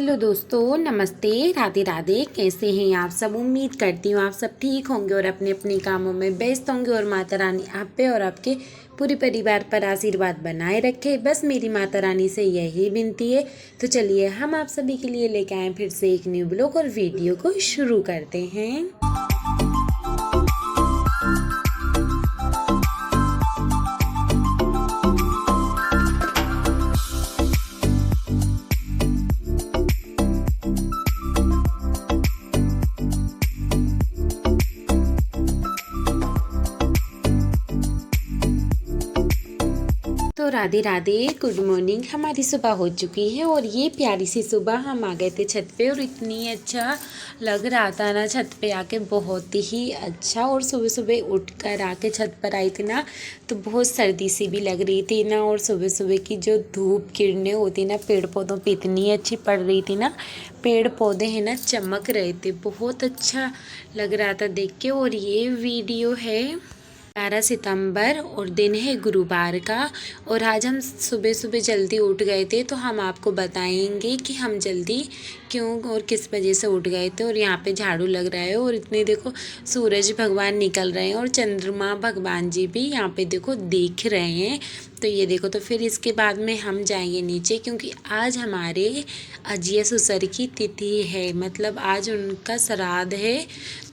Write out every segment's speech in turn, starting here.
Hello दोस्तों, नमस्ते, राधे राधे। कैसे हैं आप सब? उम्मीद करती हूँ आप सब ठीक होंगे और अपने अपने कामों में व्यस्त होंगे और माता रानी आप पे और आपके पूरे परिवार पर आशीर्वाद बनाए रखे। बस मेरी माता रानी से यही विनती है। तो चलिए हम आप सभी के लिए लेके आए फिर से एक न्यू ब्लॉग और वीडियो को शुरू करते हैं। तो राधे राधे, गुड मॉर्निंग। हमारी सुबह हो चुकी है और ये प्यारी सी सुबह हम आ गए थे छत पे और इतनी अच्छा लग रहा था ना छत पे आके, बहुत ही अच्छा। और सुबह सुबह उठकर आके छत पर आई थी ना तो बहुत सर्दी सी भी लग रही थी ना। और सुबह सुबह की जो धूप किरणें होती ना पेड़ पौधों पे इतनी अच्छी पड़ रही थी ना, पेड़ पौधे हैं ना चमक रहे थे, बहुत अच्छा लग रहा था देख के। और ये वीडियो है 11 सितंबर और दिन है गुरुवार का। और आज हम सुबह सुबह जल्दी उठ गए थे तो हम आपको बताएंगे कि हम जल्दी क्यों और किस वजह से उठ गए थे। और यहाँ पे झाड़ू लग रहा है और इतने देखो सूरज भगवान निकल रहे हैं और चंद्रमा भगवान जी भी यहाँ पे देखो दिख रहे हैं। तो ये देखो, तो फिर इसके बाद में हम जाएंगे नीचे क्योंकि आज हमारे अजिया ससुर की तिथि है, मतलब आज उनका श्राद्ध है।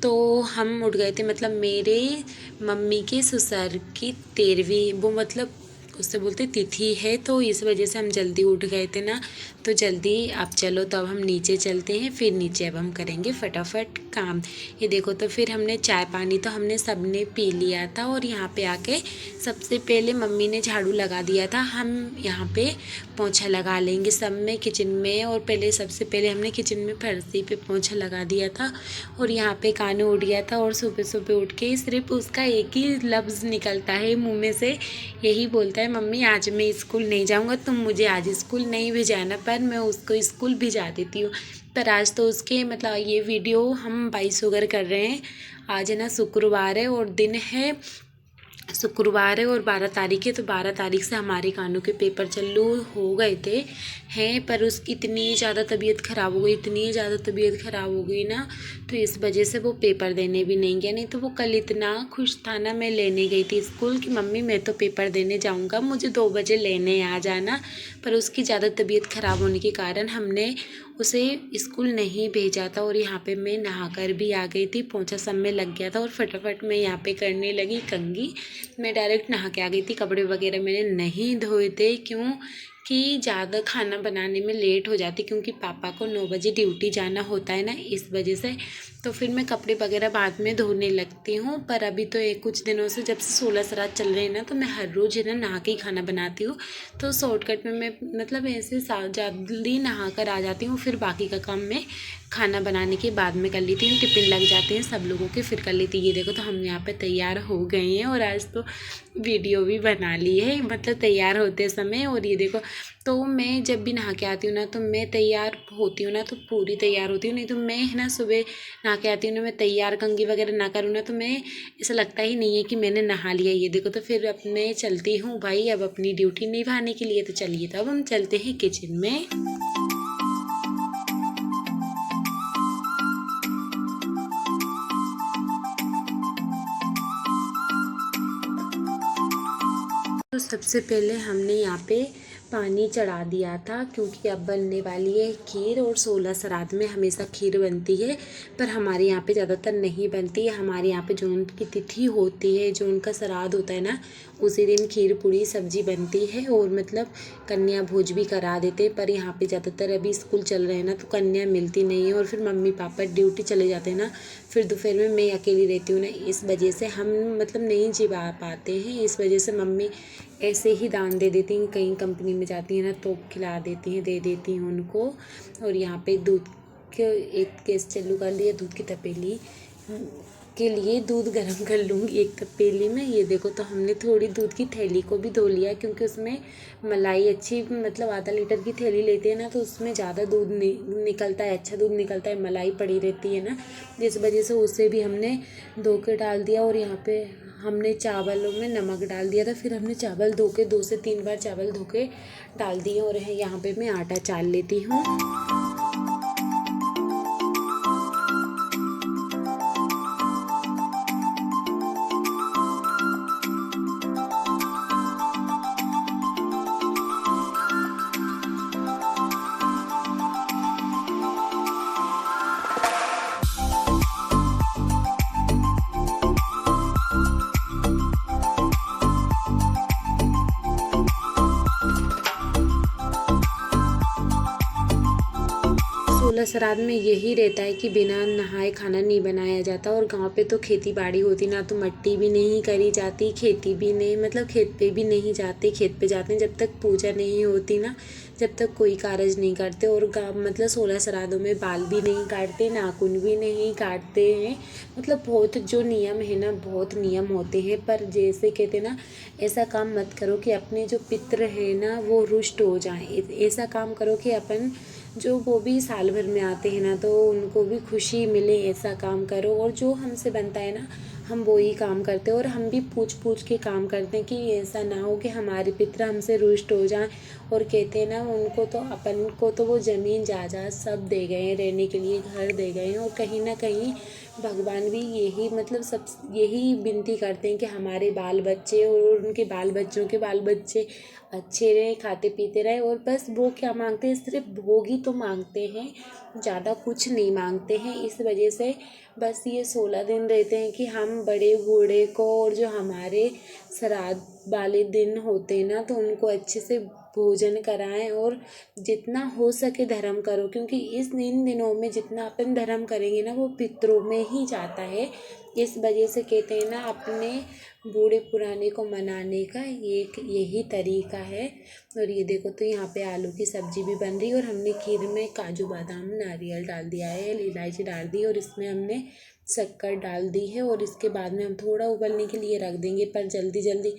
तो हम उठ गए थे, मतलब मेरे मम्मी के ससुर की 13वीं, वो मतलब उससे बोलते तिथि है, तो इस वजह से हम जल्दी उठ गए थे ना। तो जल्दी आप चलो, तो अब हम नीचे चलते हैं। फिर नीचे अब हम करेंगे फटाफट काम। ये देखो, तो फिर हमने चाय पानी तो हमने सबने पी लिया था और यहाँ पे आके सबसे पहले मम्मी ने झाड़ू लगा दिया था। हम यहाँ पे पोंछा लगा लेंगे सब में किचन में। और पहले सबसे पहले हमने किचन में फर्शी पे पोंछा लगा दिया था। और यहाँ पे कानू उठ गया था और सुबह सुबह उठ के सिर्फ उसका एक ही लफ्ज़ निकलता है मुँह में से, यही बोलता है, मम्मी आज मैं स्कूल नहीं जाऊँगा, तुम मुझे आज स्कूल नहीं भेजाना। पर मैं उसको स्कूल भिजा देती हूँ। पर आज तो उसके मतलब ये वीडियो हम 22 शुगर कर रहे हैं। आज है ना शुक्रवार है और दिन है शुक्रवार है और 12 तारीख है। तो 12 तारीख से हमारे कानों के पेपर चालू हो गए थे हैं, पर उसकी इतनी ज़्यादा तबीयत ख़राब हो गई, इतनी ज़्यादा तबीयत ख़राब हो गई ना, तो इस वजह से वो पेपर देने भी नहीं गया। नहीं तो वो कल इतना खुश था ना, मैं लेने गई थी स्कूल की, मम्मी मैं तो पेपर देने जाऊँगा, मुझे 2 बजे लेने आ जाना। पर उसकी ज़्यादा तबीयत ख़राब होने के कारण हमने उसे स्कूल नहीं भेजा था। और यहाँ पे मैं नहाकर भी आ गई थी, पोंछा सब में लग गया था और फटाफट मैं यहाँ पे करने लगी कंघी। मैं डायरेक्ट नहा के आ गई थी, कपड़े वगैरह मैंने नहीं धोए थे क्यों कि ज़्यादा खाना बनाने में लेट हो जाती, क्योंकि पापा को 9 बजे ड्यूटी जाना होता है ना, इस वजह से। तो फिर मैं कपड़े वगैरह बाद में धोने लगती हूँ। पर अभी तो एक कुछ दिनों से जब से 16 श्राद्ध चल रहे हैं ना, तो मैं हर रोज़ है ना नहा के ही खाना बनाती हूँ। तो शॉर्टकट में मैं मतलब ऐसे जल्दी नहा कर आ जाती हूँ, फिर बाकी का काम मैं खाना बनाने के बाद में कर लेती हूँ। टिफ़िन लग जाते हैं सब लोगों के, फिर कर लेती। ये देखो, तो हम यहाँ पे तैयार हो गए हैं और आज तो वीडियो भी बना ली है, मतलब तैयार होते समय। और ये देखो, तो मैं जब भी नहा के आती हूँ ना तो मैं तैयार होती हूँ ना तो पूरी तैयार होती हूँ। नहीं तो मैं है ना सुबह नहा के आती हूँ ना, मैं तैयार कंघी वगैरह ना करूँ ना तो मैं ऐसा लगता ही नहीं है कि मैंने नहा लिया। ये देखो, तो फिर अब मैं चलती हूँ भाई अब अपनी ड्यूटी निभाने के लिए। तो चलिए, तो अब हम चलते हैं किचन में। तो सबसे पहले हमने यहाँ पे पानी चढ़ा दिया था क्योंकि अब बनने वाली है खीर। और 16 श्राद्ध में हमेशा खीर बनती है, पर हमारे यहाँ पे ज़्यादातर नहीं बनती है। हमारे यहाँ पे जो उनकी तिथि होती है, जो उनका श्राद्ध होता है ना, उसी दिन खीर पूड़ी सब्जी बनती है और मतलब कन्या भोज भी करा देते। पर यहाँ पे ज़्यादातर अभी स्कूल चल रहे हैं ना तो कन्या मिलती नहीं है और फिर मम्मी पापा ड्यूटी चले जाते हैं ना, फिर दोपहर में मैं अकेली रहती हूँ ना, इस वजह से हम मतलब नहीं जिवा पाते हैं। इस वजह से मम्मी ऐसे ही दान दे देती हैं, कहीं कंपनी में जाती हैं ना तो खिला देती हैं, दे देती हैं उनको। और यहाँ पे दूध के एक गैस चालू कर लिया, दूध की तपेली के लिए दूध गर्म कर लूँगी एक तपेली में। ये देखो, तो हमने थोड़ी दूध की थैली को भी धो लिया क्योंकि उसमें मलाई अच्छी, मतलब आधा लीटर की थैली लेते हैं ना तो उसमें ज़्यादा दूध निकलता है, अच्छा दूध निकलता है, मलाई पड़ी रहती है ना, जिस वजह से उसे भी हमने धो के डाल दिया। और यहाँ पे हमने चावलों में नमक डाल दिया था, फिर हमने चावल धो के 2 से 3 बार चावल धो के डाल दिए। और यहाँ पे मैं आटा चाल लेती हूँ। श्राद्ध में यही रहता है कि बिना नहाए खाना नहीं बनाया जाता। और गांव पे तो खेती बाड़ी होती ना, तो मट्टी भी नहीं करी जाती, खेती भी नहीं, मतलब खेत पे भी नहीं जाते। खेत पे जाते हैं जब तक पूजा नहीं होती ना, जब तक कोई कारज नहीं करते। और गाँव मतलब 16 श्राद्धों में बाल भी नहीं काटते, नाखून भी नहीं काटते हैं। मतलब बहुत जो नियम है ना, बहुत नियम होते हैं। पर जैसे कहते ना, ऐसा काम मत करो कि अपने जो पितृ है ना वो रुष्ट हो जाएं। ऐसा काम करो कि अपन जो वो भी साल भर में आते हैं ना, तो उनको भी खुशी मिले, ऐसा काम करो। और जो हमसे बनता है ना, हम वो ही काम करते हैं। और हम भी पूछ पूछ के काम करते हैं कि ऐसा ना हो कि हमारे पितृ हमसे रुष्ट हो जाएं। और कहते हैं ना, उनको तो अपन को तो वो ज़मीन जायदाद सब दे गए हैं, रहने के लिए घर दे गए हैं। और कहीं ना कहीं भगवान भी यही मतलब सब यही विनती करते हैं कि हमारे बाल बच्चे और उनके बाल बच्चों के बाल बच्चे अच्छे रहे, खाते पीते रहे। और बस वो क्या मांगते हैं, सिर्फ भोग ही तो मांगते हैं, ज़्यादा कुछ नहीं मांगते हैं। इस वजह से बस ये 16 दिन रहते हैं कि हम बड़े बूढ़े को और जो हमारे श्राद्ध वाले दिन होते हैं ना, तो उनको अच्छे से भोजन कराएं। और जितना हो सके धर्म करो, क्योंकि इन दिनों में जितना अपन धर्म करेंगे ना, वो पितरों में ही जाता है। इस वजह से कहते हैं ना, अपने बूढ़े पुराने को मनाने का एक यही तरीका है। और ये देखो, तो यहाँ पे आलू की सब्जी भी बन रही है। और हमने खीर में काजू बादाम नारियल डाल दिया है, इलायची डाल दी, और इसमें हमने शक्कर डाल दी है। और इसके बाद में हम थोड़ा उबलने के लिए रख देंगे। पर जल्दी जल्दी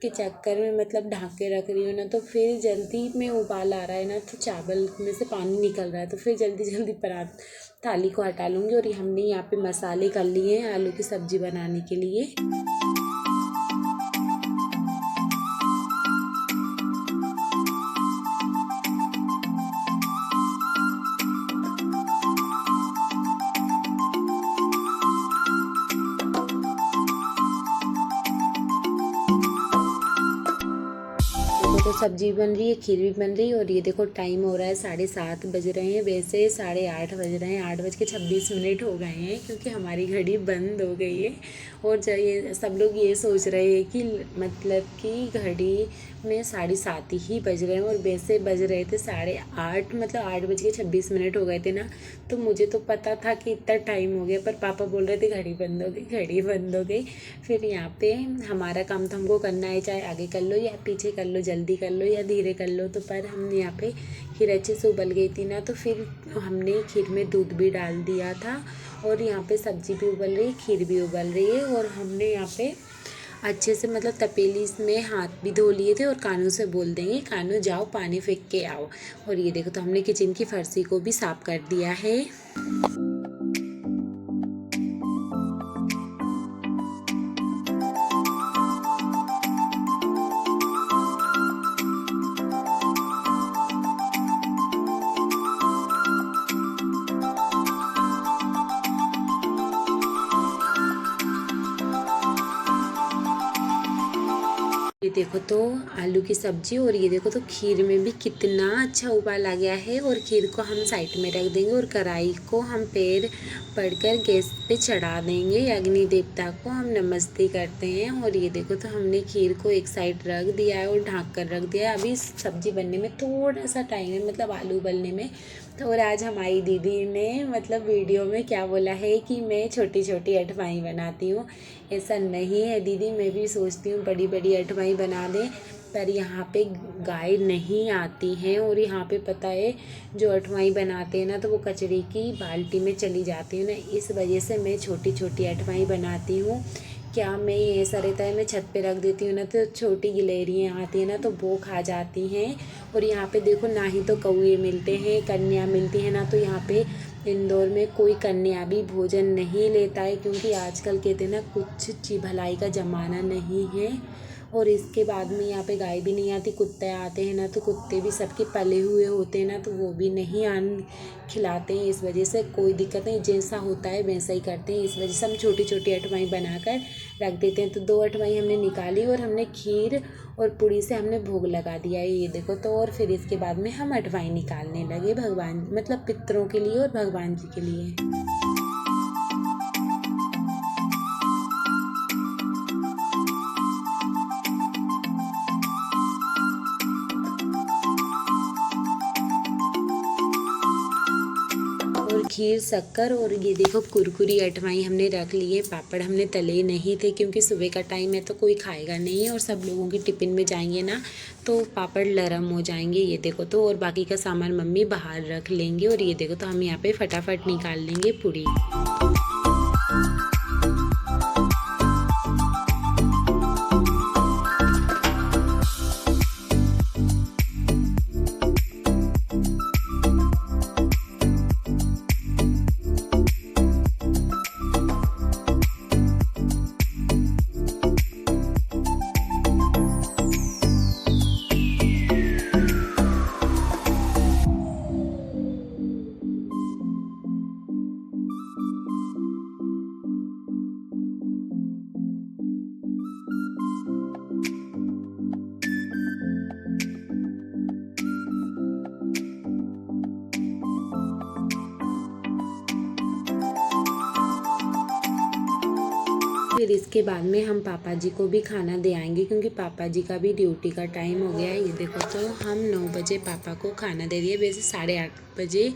के चक्कर में मतलब ढक के रख रही हूँ ना, तो फिर जल्दी में उबाल आ रहा है ना, तो चावल में से पानी निकल रहा है, तो फिर जल्दी जल्दी परात थाली को हटा लूँगी। और हमने यहाँ पे मसाले कर लिए हैं आलू की सब्ज़ी बनाने के लिए। तो सब्जी बन रही है, खीर भी बन रही है। और ये देखो, टाइम हो रहा है 7:30 बज रहे हैं। वैसे 8:30 बज रहे हैं, 8:26 हो गए हैं, क्योंकि हमारी घड़ी बंद हो गई है। और ये सब लोग ये सोच रहे हैं कि मतलब कि घड़ी में 7:30 ही बज रहे हैं। और वैसे बज रहे थे 8:30, मतलब 8:26 हो गए थे ना। तो मुझे तो पता था कि इतना टाइम हो गया, पर पापा बोल रहे थे घड़ी बंद हो गई, घड़ी बंद हो गई। फिर यहाँ पे हमारा काम तो हमको करना है, चाहे आगे कर लो या पीछे कर लो, जल्दी कर लो या धीरे कर लो। तो पर हमने यहाँ पे खीर अच्छे से उबल गई थी ना, तो फिर हमने खीर में दूध भी डाल दिया था। और यहाँ पे सब्जी भी उबल रही है, खीर भी उबल रही है। और हमने यहाँ पे अच्छे से मतलब तपेली में हाथ भी धो लिए थे। और कानू से बोल देंगे, कानू जाओ पानी फेंक के आओ। और ये देखो, तो हमने किचन की फर्शी को भी साफ कर दिया है। ये देखो, तो आलू की सब्जी। और ये देखो, तो खीर में भी कितना अच्छा उबाल आ गया है। और खीर को हम साइड में रख देंगे, और कढ़ाई को हम पैर पड़कर गैस पे चढ़ा देंगे। अग्नि देवता को हम नमस्ते करते हैं। और ये देखो, तो हमने खीर को एक साइड रख दिया है और ढक कर रख दिया है। अभी सब्जी बनने में थोड़ा सा टाइम है, मतलब आलू उबलने में। तो और आज हमारी दीदी ने मतलब वीडियो में क्या बोला है कि मैं छोटी छोटी अठवाई बनाती हूँ। ऐसा नहीं है दीदी, मैं भी सोचती हूँ बड़ी बड़ी अठवाई बना दें, पर यहाँ पे गाय नहीं आती हैं। और यहाँ पे पता है, जो अठवाई बनाते हैं ना, तो वो कचरे की बाल्टी में चली जाती है ना। इस वजह से मैं छोटी छोटी अठवाई बनाती हूँ। क्या मैं ऐसा रहता है, मैं छत पे रख देती हूँ ना, तो छोटी गिलहरियाँ आती हैं ना, तो वो खा जाती हैं। और यहाँ पे देखो, ना ही तो कौए मिलते हैं, कन्या मिलती है ना, तो यहाँ पे इंदौर में कोई कन्या भी भोजन नहीं लेता है, क्योंकि आजकल कहते हैं ना, कुछ भलाई का ज़माना नहीं है। और इसके बाद में यहाँ पे गाय भी नहीं आती, कुत्ते आते हैं ना, तो कुत्ते भी सबके पले हुए होते हैं ना, तो वो भी नहीं खिलाते हैं। इस वजह से कोई दिक्कत नहीं, जैसा होता है वैसा ही करते हैं। इस वजह से हम छोटी छोटी अठवाई बनाकर रख देते हैं। तो 2 अठवाई हमने निकाली, और हमने खीर और पूड़ी से हमने भोग लगा दिया है, ये देखो। तो और फिर इसके बाद में हम अठवाई निकालने लगे, भगवान मतलब पितरों के लिए और भगवान जी के लिए। खीर, शक्कर और ये देखो कुरकुरी अटवाई हमने रख लिए। पापड़ हमने तले नहीं थे क्योंकि सुबह का टाइम है तो कोई खाएगा नहीं और सब लोगों के टिफ़िन में जाएंगे ना तो पापड़ नरम हो जाएंगे। ये देखो तो, और बाकी का सामान मम्मी बाहर रख लेंगे। और ये देखो तो हम यहाँ पे फटाफट निकाल लेंगे पूड़ी। फिर इसके बाद में हम पापा जी को भी खाना दे आएंगे क्योंकि पापा जी का भी ड्यूटी का टाइम हो गया है। ये देखो तो हम 9 बजे पापा को खाना दे दिए। वैसे 8:30 बजे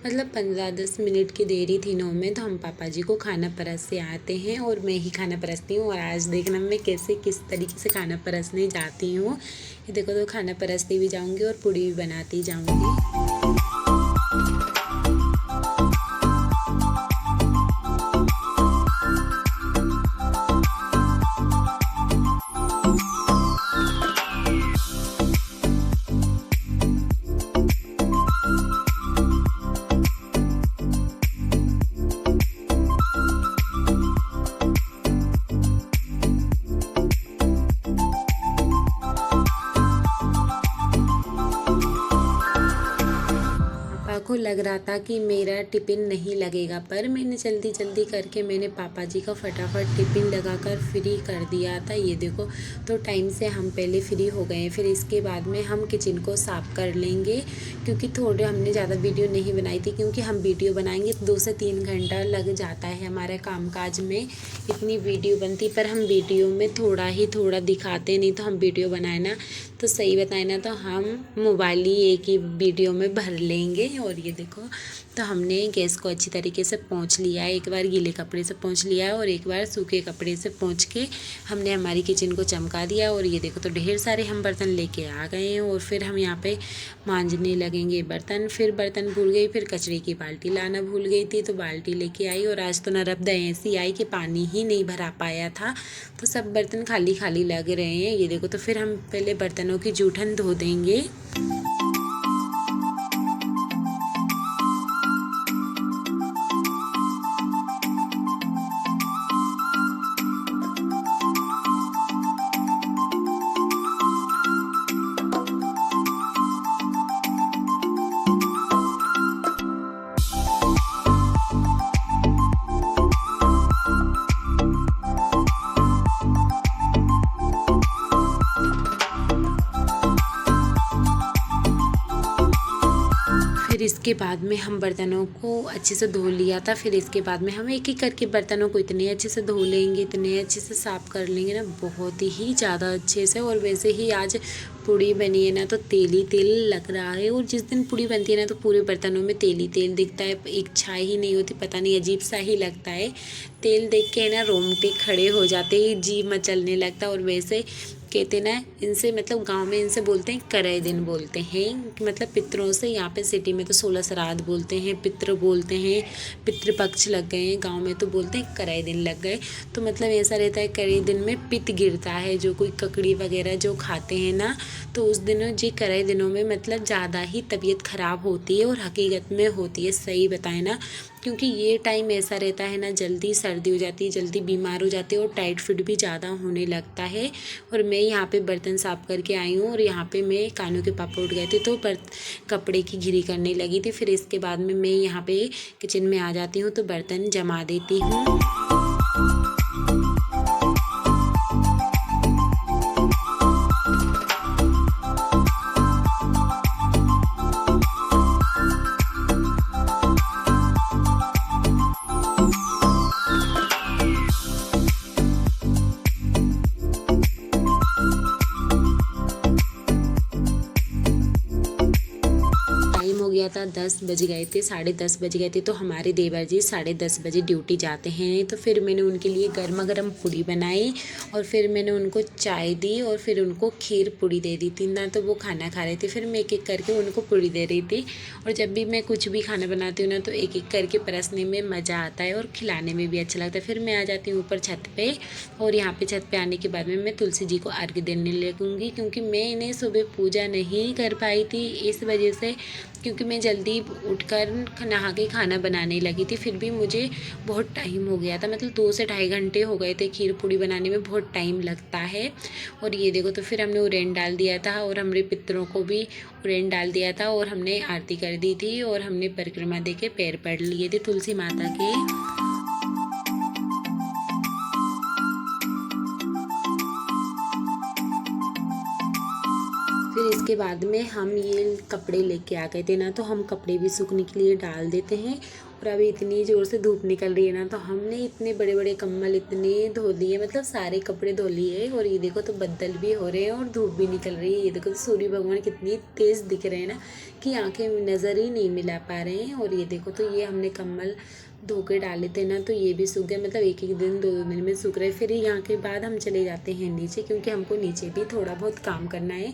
मतलब 15-10 मिनट की देरी थी 9 में, तो हम पापा जी को खाना परस से आते हैं और मैं ही खाना परसती हूँ। और आज देखना मैं कैसे किस तरीके से खाना परसने जाती हूँ। ये देखो तो खाना परसती भी जाऊँगी और पूड़ी भी बनाती जाऊँगी। को लग रहा था कि मेरा टिफ़िन नहीं लगेगा, पर मैंने जल्दी जल्दी करके मैंने पापा जी का फटाफट टिफ़िन लगाकर फ्री कर दिया था। ये देखो तो टाइम से हम पहले फ्री हो गए। फिर इसके बाद में हम किचन को साफ़ कर लेंगे क्योंकि थोड़े हमने ज़्यादा वीडियो नहीं बनाई थी, क्योंकि हम वीडियो बनाएंगे तो 2 से 3 घंटा लग जाता है हमारे कामकाज में, इतनी वीडियो बनती। पर हम वीडियो में थोड़ा दिखाते नहीं, तो हम वीडियो बनाए ना तो सही बताए ना तो हम मोबाइल ही एक ही वीडियो में भर लेंगे। और ये देखो तो हमने गैस को अच्छी तरीके से पोंछ लिया है। एक बार गीले कपड़े से पोंछ लिया है और एक बार सूखे कपड़े से पोंछ के हमने हमारी किचन को चमका दिया। और ये देखो तो ढेर सारे हम बर्तन लेके आ गए हैं और फिर हम यहाँ पे मांजने लगेंगे बर्तन। फिर बर्तन भूल गई, फिर कचरे की बाल्टी लाना भूल गई थी तो बाल्टी लेके आई। और आज तो नरबदा ऐसी आई कि पानी ही नहीं भरा पाया था, तो सब बर्तन खाली खाली लग रहे हैं। ये देखो तो फिर हम पहले बर्तनों की जूठन धो देंगे। फिर इसके बाद में हम बर्तनों को अच्छे से धो लिया था। फिर इसके बाद में हम एक एक करके बर्तनों को इतने अच्छे से धो लेंगे, इतने अच्छे से साफ़ कर लेंगे ना, बहुत ही ज़्यादा अच्छे से। और वैसे ही आज पूड़ी बनी है ना तो तेल ही तेल लग रहा है। और जिस दिन पूड़ी बनती है ना तो पूरे बर्तनों में तेल ही तेल दिखता है, एक छाई ही नहीं होती, पता नहीं अजीब सा ही लगता है। तेल देख के ना रोंगटे खड़े हो जाते हैं, जी मचलने लगता है। और वैसे कहते ना इनसे मतलब गांव में इनसे बोलते हैं करई दिन बोलते हैं, मतलब पितरों से। यहाँ पे सिटी में तो 16 श्राद्ध बोलते हैं, पितृ बोलते हैं, पितृपक्ष लग गए हैं। गांव में तो बोलते हैं करई दिन लग गए। तो मतलब ऐसा रहता है करई दिन में पित्त गिरता है, जो कोई ककड़ी वगैरह जो खाते हैं ना तो उस दिनों जी करई दिनों में मतलब ज़्यादा ही तबीयत ख़राब होती है। और हकीकत में होती है, सही बताएं ना, क्योंकि ये टाइम ऐसा रहता है ना जल्दी सर्दी हो जाती है, जल्दी बीमार हो जाते हैं और टाइफाइड भी ज़्यादा होने लगता है। और मैं यहाँ पे बर्तन साफ़ करके आई हूँ और यहाँ पे मैं कानों के पापा उठ गए थे तो कपड़े की घिरी करने लगी थी। फिर इसके बाद में मैं यहाँ पे किचन में आ जाती हूँ तो बर्तन जमा देती हूँ। था 10 बज गए थे, 10:30 बज गए थे। तो हमारे देवर जी 10:30 बजे ड्यूटी जाते हैं। तो फिर मैंने उनके लिए गर्मा गर्म पूड़ी बनाई और फिर मैंने उनको चाय दी और फिर उनको खीर पूड़ी दे दी थी ना। तो वो खाना खा रहे थे, फिर मैं एक एक करके उनको पूड़ी दे रही थी। और जब भी मैं कुछ भी खाना बनाती हूँ ना तो एक एक करके परसने में मज़ा आता है और खिलाने में भी अच्छा लगता है। फिर मैं आ जाती हूँ ऊपर छत पे और यहाँ पे छत पे आने के बाद में मैं तुलसी जी को अर्घ्य देने लगूँगी, क्योंकि मैं इन्हें सुबह पूजा नहीं कर पाई थी इस वजह से, क्योंकि मैं जल्दी उठकर नहा के खाना बनाने लगी थी। फिर भी मुझे बहुत टाइम हो गया था, मतलब 2 से ढाई घंटे हो गए थे। खीर पूड़ी बनाने में बहुत टाइम लगता है। और ये देखो, तो फिर हमने उरेन डाल दिया था और हमने पितरों को भी उरेन डाल दिया था और हमने आरती कर दी थी और हमने परिक्रमा दे के पैर पड़ लिए थे तुलसी माता के। फिर इसके बाद में हम ये कपड़े लेके आ गए थे ना, तो हम कपड़े भी सूखने के लिए डाल देते हैं। और अभी इतनी ज़ोर से धूप निकल रही है ना, तो हमने इतने बड़े बड़े कंबल इतने धो लिए, मतलब सारे कपड़े धो लिए। और ये देखो, तो बदल भी हो रहे हैं और धूप भी निकल रही है। ये देखो, तो सूर्य भगवान कितनी तेज़ दिख रहे हैं ना कि आंखें नज़र ही नहीं मिला पा रहे हैं। और ये देखो, तो ये हमने कंबल धो के डाले थे ना, तो ये भी सूख गए, मतलब एक एक दिन 2 दिन में सूख रहे। फिर यहाँ के बाद हम चले जाते हैं नीचे, क्योंकि हमको नीचे भी थोड़ा बहुत काम करना है,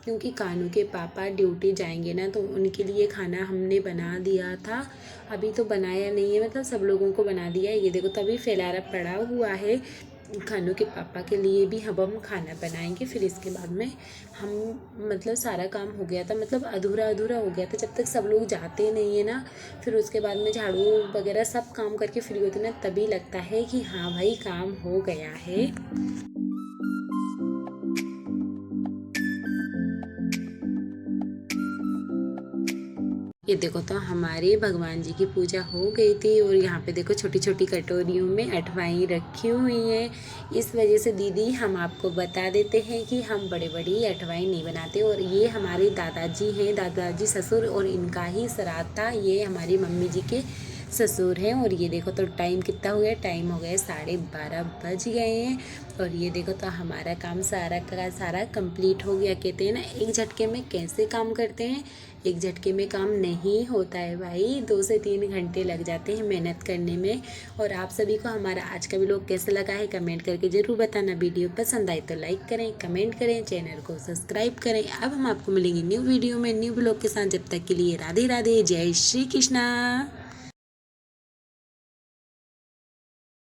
क्योंकि कानू के पापा ड्यूटी जाएंगे ना, तो उनके लिए खाना हमने बना दिया था। अभी तो बनाया नहीं है, मतलब सब लोगों को बना दिया है। ये देखो, तभी फैलारा पड़ा हुआ है। खानू के पापा के लिए भी हम खाना बनाएंगे। फिर इसके बाद में हम, मतलब सारा काम हो गया था, मतलब अधूरा अधूरा हो गया था जब तक सब लोग जाते नहीं है ना। फिर उसके बाद में झाड़ू वगैरह सब काम करके फ्री होते ना, तभी लगता है कि हाँ भाई काम हो गया है। ये देखो, तो हमारे भगवान जी की पूजा हो गई थी और यहाँ पे देखो छोटी छोटी कटोरियों में अठवाई रखी हुई हैं। इस वजह से दीदी हम आपको बता देते हैं कि हम बड़े बड़ी अठवाई नहीं बनाते। और ये हमारे दादाजी हैं, दादाजी ससुर, और इनका ही श्राद्ध था। ये हमारी मम्मी जी के ससुर हैं। और ये देखो, तो टाइम कितना हो गया, टाइम हो गया 12:30 बज गए हैं। और ये देखो, तो हमारा काम सारा का सारा कंप्लीट हो गया। कहते हैं ना, एक झटके में कैसे काम करते हैं, एक झटके में काम नहीं होता है भाई, 2 से 3 घंटे लग जाते हैं मेहनत करने में। और आप सभी को हमारा आज का व्लॉग कैसा लगा है कमेंट करके ज़रूर बताना। वीडियो पसंद आए तो लाइक करें, कमेंट करें, चैनल को सब्सक्राइब करें। अब हम आपको मिलेंगे न्यू वीडियो में न्यू व्लॉग के साथ। जब तक के लिए राधे राधे, जय श्री कृष्णा।